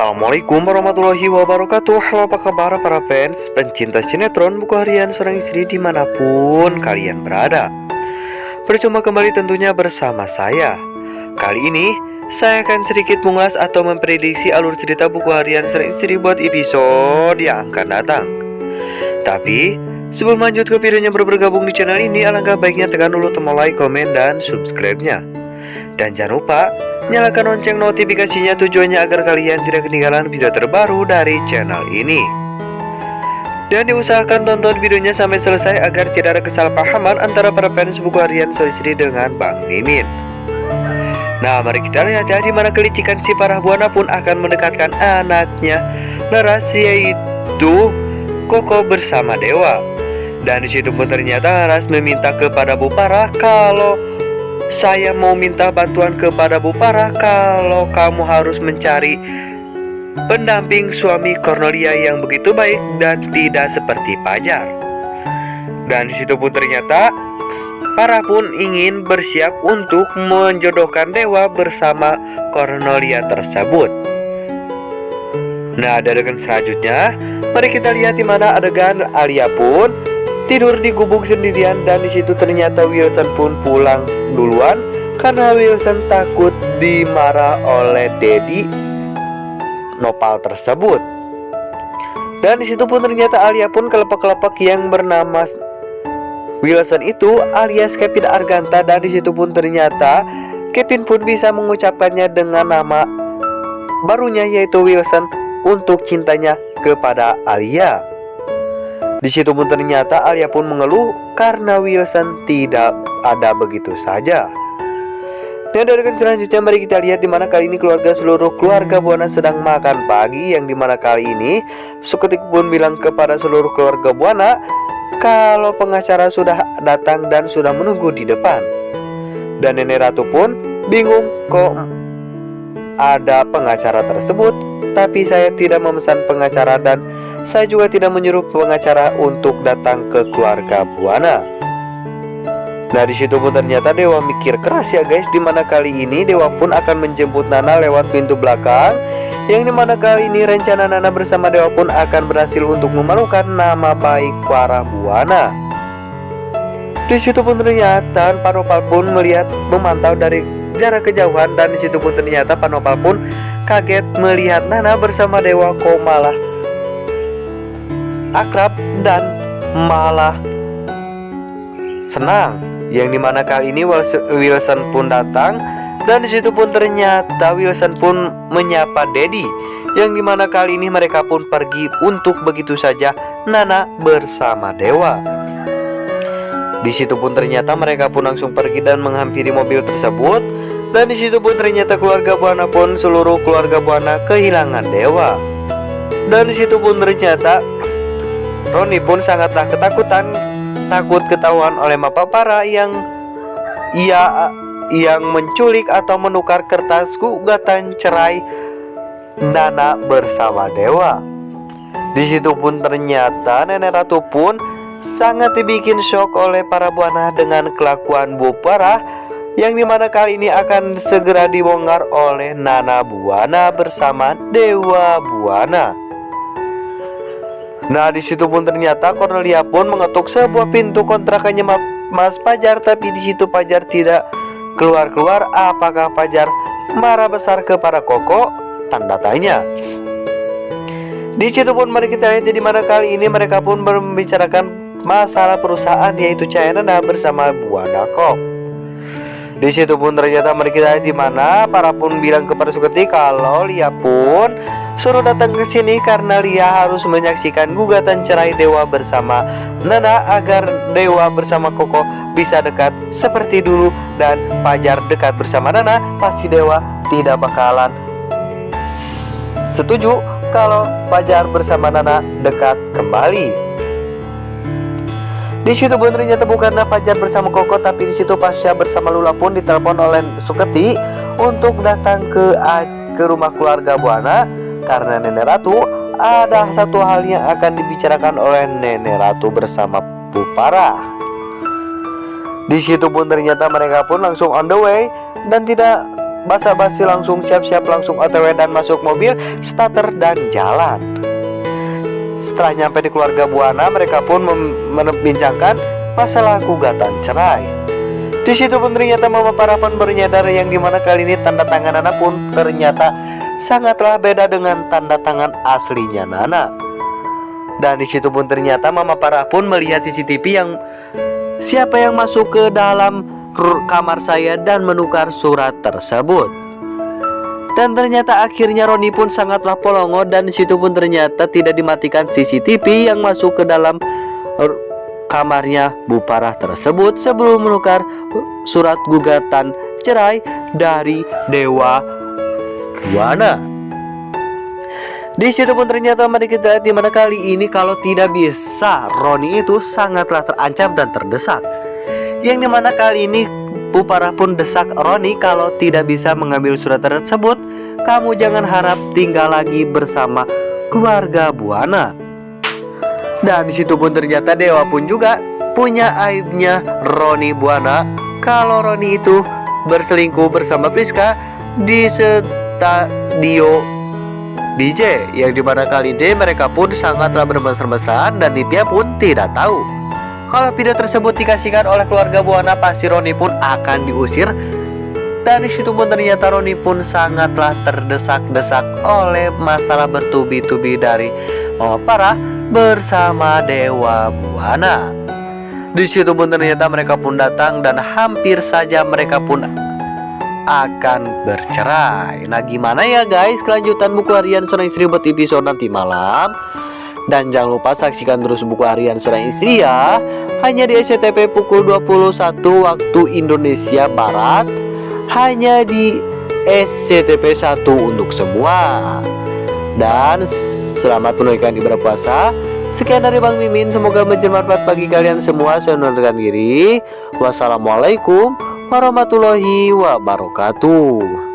Assalamualaikum warahmatullahi wabarakatuh. Halo, apa kabar para fans pencinta sinetron Buku Harian Seorang Istri dimanapun kalian berada. Berjumpa kembali tentunya bersama saya. Kali ini saya akan sedikit mengulas atau memprediksi alur cerita Buku Harian Seorang Istri buat episode yang akan datang. Tapi sebelum lanjut ke videonya, baru bergabung di channel ini, alangkah baiknya tekan dulu tombol like, komen, dan subscribe-nya. Dan jangan lupa nyalakan lonceng notifikasinya, tujuannya agar kalian tidak ketinggalan video terbaru dari channel ini. Dan diusahakan tonton videonya sampai selesai agar tidak ada kesalahpahaman antara para fans Buku Harian Seorang Istri dengan Bang Mimin. Nah, mari kita lihat ya, di mana kelicikan si Parah Buana pun akan mendekatkan anaknya Laras, yaitu Koko bersama Dewa. Dan disitu pun ternyata Laras meminta kepada Bu Parah, kalau saya mau minta bantuan kepada Bu Parah, kalau kamu harus mencari pendamping suami Cornelia yang begitu baik dan tidak seperti Fajar. Dan disitu pun ternyata Parah pun ingin bersiap untuk menjodohkan Dewa bersama Cornelia tersebut. Nah, adegan selanjutnya, mari kita lihat di mana adegan Alia pun tidur di gubuk sendirian, dan disitu ternyata Wilson pun pulang duluan karena Wilson takut dimarah oleh Dedi Nopal tersebut. Dan disitu pun ternyata Alia pun kelepek-kelepek yang bernama Wilson itu alias Kevin Arganta, dan disitu pun ternyata Kevin pun bisa mengucapkannya dengan nama barunya, yaitu Wilson, untuk cintanya kepada Alia. Di situ pun ternyata Alia pun mengeluh karena Wilson tidak ada begitu saja. Dan dari selanjutnya, mari kita lihat di mana kali ini seluruh keluarga Buana sedang makan pagi, yang dimana kali ini Suketik pun bilang kepada seluruh keluarga Buana kalau pengacara sudah datang dan sudah menunggu di depan. Dan Nenek Ratu pun bingung, kok ada pengacara tersebut, tapi saya tidak memesan pengacara dan saya juga tidak menyuruh pengacara untuk datang ke keluarga Buana. Nah, di situ pun ternyata Dewa mikir keras ya guys, dimana kali ini Dewa pun akan menjemput Nana lewat pintu belakang, yang dimana kali ini rencana Nana bersama Dewa pun akan berhasil untuk memalukan nama baik para Buana. Di situ pun ternyata Pak Nopal pun melihat, memantau dari jarak kejauhan, dan di situ pun ternyata Pak Nopal pun kaget melihat Nana bersama Dewa kok malah akrab dan malah senang, yang dimana kali ini Wilson pun datang, dan disitu pun ternyata Wilson pun menyapa Dedi, yang dimana kali ini mereka pun pergi untuk begitu saja Nana bersama Dewa. Di situ pun ternyata mereka pun langsung pergi dan menghampiri mobil tersebut, dan di situ pun ternyata keluarga Buana pun seluruh keluarga Buana kehilangan Dewa. Dan di situ pun ternyata Roni pun sangatlah ketakutan, takut ketahuan oleh Mapa Parah yang menculik atau menukar kertas gugatan cerai Nana bersama Dewa. Di situ pun ternyata Nenek Ratu pun sangat dibikin shock oleh para Buana dengan kelakuan Bu Parah, yang dimana kali ini akan segera dibongkar oleh Nana Buana bersama Dewa Buana. Nah, di situ pun ternyata Cornelia pun mengetuk sebuah pintu kontrakannya Mas Fajar, tapi di situ Fajar tidak keluar-keluar. Apakah Fajar marah besar kepada Koko? Tanda tanya. Di situ pun mari kita lihat di mana kali ini mereka pun membicarakan masalah perusahaan, yaitu China bersama Buana Kok. Di situ pun ternyata mari kita lihat di mana Para pun bilang kepada Suketik kalau Lia pun suruh datang ke sini karena Lia harus menyaksikan gugatan cerai Dewa bersama Nana agar Dewa bersama Koko bisa dekat seperti dulu, dan Fajar dekat bersama Nana, pasti Dewa tidak bakalan setuju kalau Fajar bersama Nana dekat kembali. Di situ pun ternyata bukanlah Fajar bersama Koko, tapi di situ Pasha bersama Lula pun ditelepon oleh Suketi untuk datang ke rumah keluarga Buana, karena Nenek Ratu ada satu hal yang akan dibicarakan oleh Nenek Ratu bersama Bu Parah. Di situ pun ternyata mereka pun langsung on the way dan tidak basa-basi langsung siap-siap langsung OTW dan masuk mobil, starter dan jalan. Setelah nyampe di keluarga Buana, mereka pun membincangkan masalah gugatan cerai. Di situ pun ternyata Mama Farah pun baru nyadar yang dimana kali ini tanda tangan Nana pun ternyata sangatlah beda dengan tanda tangan aslinya Nana. Dan di situ pun ternyata Mama Farah pun melihat CCTV yang siapa yang masuk ke dalam kamar saya dan menukar surat tersebut. Dan ternyata akhirnya Roni pun sangatlah polongo, dan di situ pun ternyata tidak dimatikan CCTV yang masuk ke dalam kamarnya Bu Farah tersebut sebelum menukar surat gugatan cerai dari Dewa Buana. Di situ pun ternyata mari kita lihat dimana kali ini kalau tidak bisa Roni itu sangatlah terancam dan terdesak. Yang dimana kali ini Bu Farah pun desak Roni kalau tidak bisa mengambil surat tersebut, kamu jangan harap tinggal lagi bersama keluarga Buana. Dan di situ pun ternyata Dewa pun juga punya aibnya Roni Buana kalau Roni itu berselingkuh bersama Priska di studio DJ, yang dimana kali ini mereka pun sangatlah bermesra-mesraan dan Nitya pun tidak tahu. Kalau video tersebut dikasihkan oleh keluarga Buana, pasti Roni pun akan diusir. Dan di situ pun ternyata Roni pun sangatlah terdesak-desak oleh masalah bertubi-tubi dari Mama Farah bersama Dewa Buana. Di situ pun ternyata mereka pun datang dan hampir saja mereka pun akan bercerai. Nah gimana ya guys kelanjutan buku harian seorang istri buat episode nanti malam. Dan jangan lupa saksikan terus buku harian seorang istri ya, hanya di SCTV pukul 21 waktu Indonesia Barat, hanya di SCTV 1 untuk semua. Dan selamat menunaikan ibadah puasa. Sekian dari Bang Mimin, semoga bermanfaat bagi kalian semua. Saya undur diri. Wassalamualaikum warahmatullahi wabarakatuh.